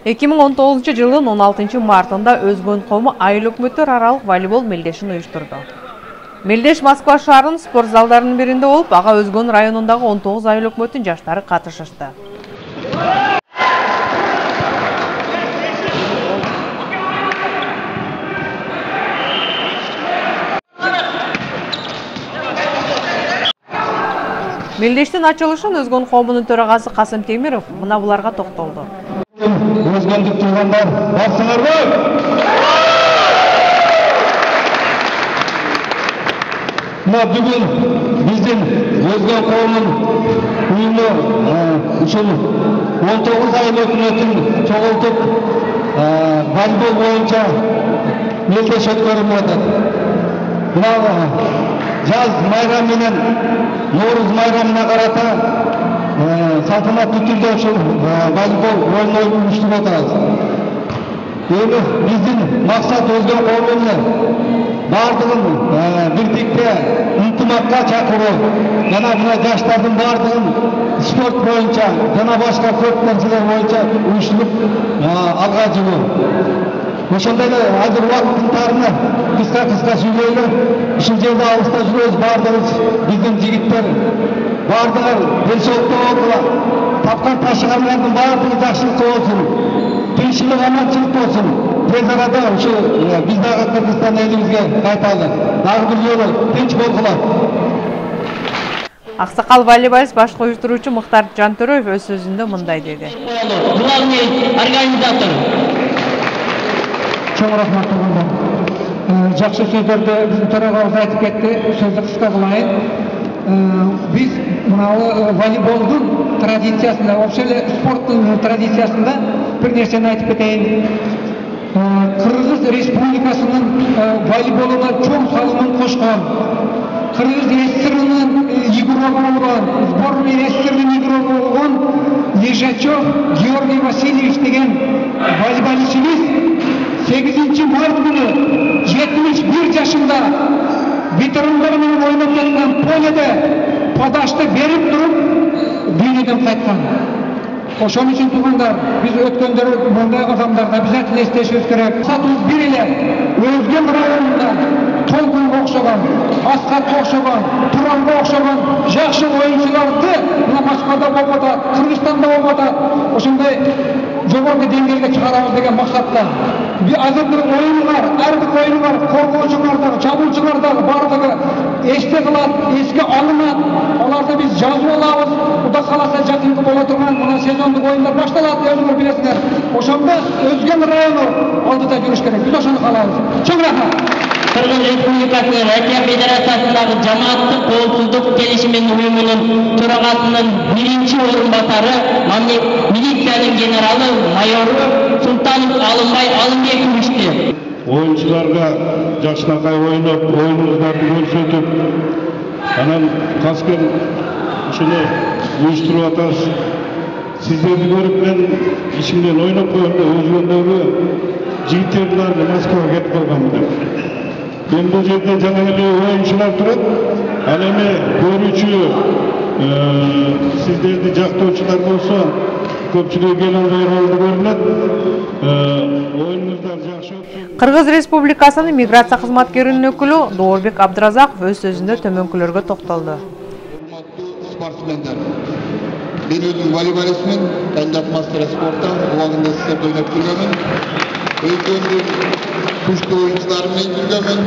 2019 жылдын 16 мартында Өзгөн коому айыл өкмөттөр аралык волейбол мелдешин уюштурду. Мелдеш Москва шаарынын спорт залдарынын биринде болуп, ага Өзгөн районундагы 19 айыл өкмөттүн жаштары катышышты. Мелдештин ачылышын Өзгөн коомунун төрагасы Касым Темиров мына буларга токтолду. Өзгөндүк туугандар, барсыңарбы? Мына бүгүн биздин Өзгөн коомунун уюму ушул 19 айыл өкмөтүн чогултуп волейбол боюнча мелдеш өткөрүлүп атат. Мына жаз майрам менен Нооруз майрамына карата салтанаттуу түрдө ушул волейбол ойнун уюштуруп атабыз. Эми биздин максат Өзгөн коомуну бардыгын бирдикте ынтымакка чакыруу жана мына жаштардын бардыгын спорт боюнча жана башка көп нерселер боюнча уюштуруп алга жылуу. Ошондой эле азыр убакыттын тарына кыска сүйлөйлү. Ушул жерде алыста жүрөбүз бардыгыбыз, биздин жигиттер бардыгы эл соолукта болгула. Тапкан ташыганлардын бардыгы жакшылыкта болсун. Тынччылык, аманчылык болсун. Тез арада ушу биз дагы Кыргызстан элибизге кайталы. Дагы бир жолу тынч болгула. Аксакал волейболист башкы уюштуруучу Мыктар Жантөрөев өз сөзүндө мындай деди. Главный организатор. Чоң рахмат туугандар. Жакшы сөздөрдү биздин төрагабыз айтып кетти. Сөздү кыска кылайын. Биз мынау волейболдун традициясында, вообще спорттун традициясында бир нерсени айтып кетейин. Кыргыз Республикасынын волейболуна чоң салымын кошкон, Кыргыз СССРынын игроку болгон, сборный СССРнын игроку болгон Лежачев Георгий Васильевич деген волейболчубуз 8 март күнү 71 жашында ветерандар менен ойноп жаткан поледе подашты берип туруп дүйнөдөн кайткан. Ошон үчүн туугандар, биз өткөндөр мындай адамдарга обязательно эстешибиз керек. Сатыбыз бир эле Өзгөн районунда Толкунга окшогон, Аскатка окшогон, Туранга окшогон жакшы оюнчуларды мына Москвада болуп атат, Кыргызстанда болуп атат. Ошондой жогорку деңгээлге чыгарабыз деген максатта. Азыр бир оюн бар, ар бир оюн бар, коргоочуларда, чабуучуларда бардыгы эсте кылат, эске алынат. Аларды биз жазып алабыз. Кудай кааласа жакынкы боло турган мына сезондук оюндар башталат, өзүңөр билесиңер. Ошондо Өзгөн району алдыда жүрүш керек. Биз ошону каалайбыз. Чоң рахмат. Кыргыз Республикасынын Россия Федерациясындагы жамааттык коопсуздук келишимин уюмунун төрагасынын биринчи орунбасары, милициянын генералы майору Султанов Алымбай Алымбек күрүштү. Оюнчуларга жакшынакай ойноп, оюнуңуздарды көрсөтүп, анан каскер ушуну уюштуруп атабыз. Сиздерди көрүп мен ишимден ойноп койгондо Өзгөндөгү жигиттердин баары Москвага кетип калганмын. Мен бул жерде жана эле оюнчулар турат, ал эми көрүүчү сиздерди жактоочулар болсо көпчүлүгү келе албай калды көрүнөт. Оюнуңуздар жакшы өтсүн. Кыргыз Республикасынын миграция кызматкеринин өкүлү Доорбек Абдыразаков өз сөзүндө төмөнкүлөргө токтолду. Урматтуу спортсмендер, мен өзүм волейболистмин, кандидат мастер спортта, убагында сиздерди ойноп жүргөнмүн. Өзгөндүн күчтүү оюнчулары менен жүргөнмүн.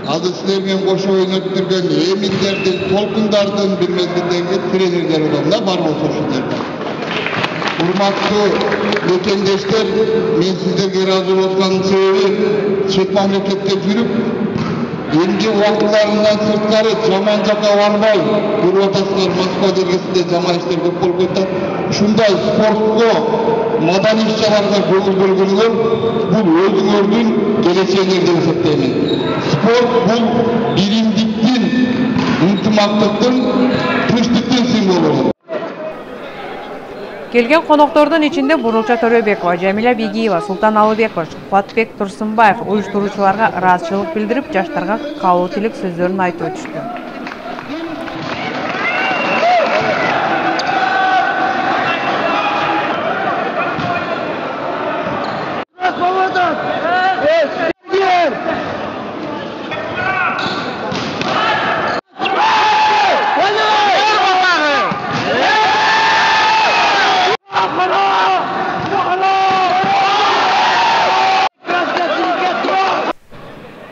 Азыр силер менен кошо ойноп жүргөн эминдердин, толкундардын бир мезгилдеги тренерлери да бар болсо ушул жерде. Урматтуу мекендештер, мен сиздерге ыраазы болуп атканымдын себеби чет мамлекетте жүрүп, энди убактыларынан сырткары жаман жакка барбай, көрүп атасыздар, Москва дергесинде жаман иштер көп болуп кетет. Ушундай спортко, маданий иш-чараларга көңүл бөлгөнүңөр бул өзүңөрдүн келечегиңер деп эсептеймин. Спорт бул биримдиктин, ынтымактыктын, тынчтыктын символу. Келген коноктордун ичинде Бурулча Төрөбекова, Жамиля Бегиева, Султан Алыбеков, Кубатбек Турсунбаев уюштуруучуларга ыраазычылык билдирип, жаштарга кабыл тилек сөздөрүн айтып өтүштү.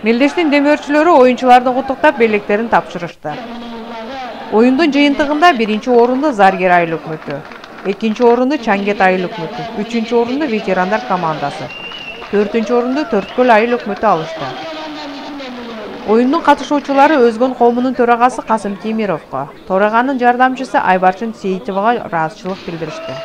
Мелдештин демөөрчүлөрү оюнчуларды куттуктап белектерин тапшырышты. Оюндун жыйынтыгында 1-чи орунду Заргер айыл өкмөтү, 2-чи орунду Чаңгет айыл өкмөтү, 3-чү орунду ветерандар командасы, 4-чү орунду Төрткөл айыл өкмөтү алышты. Оюндун катышуучулары Өзгөн коомунун төрагасы Касым Темировго, төраганын жардамчысы Айбарчын Сейитовага ыраазычылык билдиришти.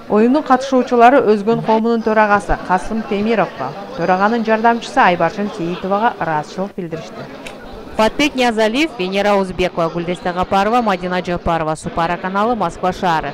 Оюндун катышуучулары Өзгөн коомунун төрагасы Касым Темировго, төраганын жардамчысы Айбарчын Сейитовага ыраазычылык билдиришти. Фатбек Ниязалиев, Венера Узбекова, Гүлдесте Гапарова, Мадина Жапарова, Супара каналы, Москва шаары.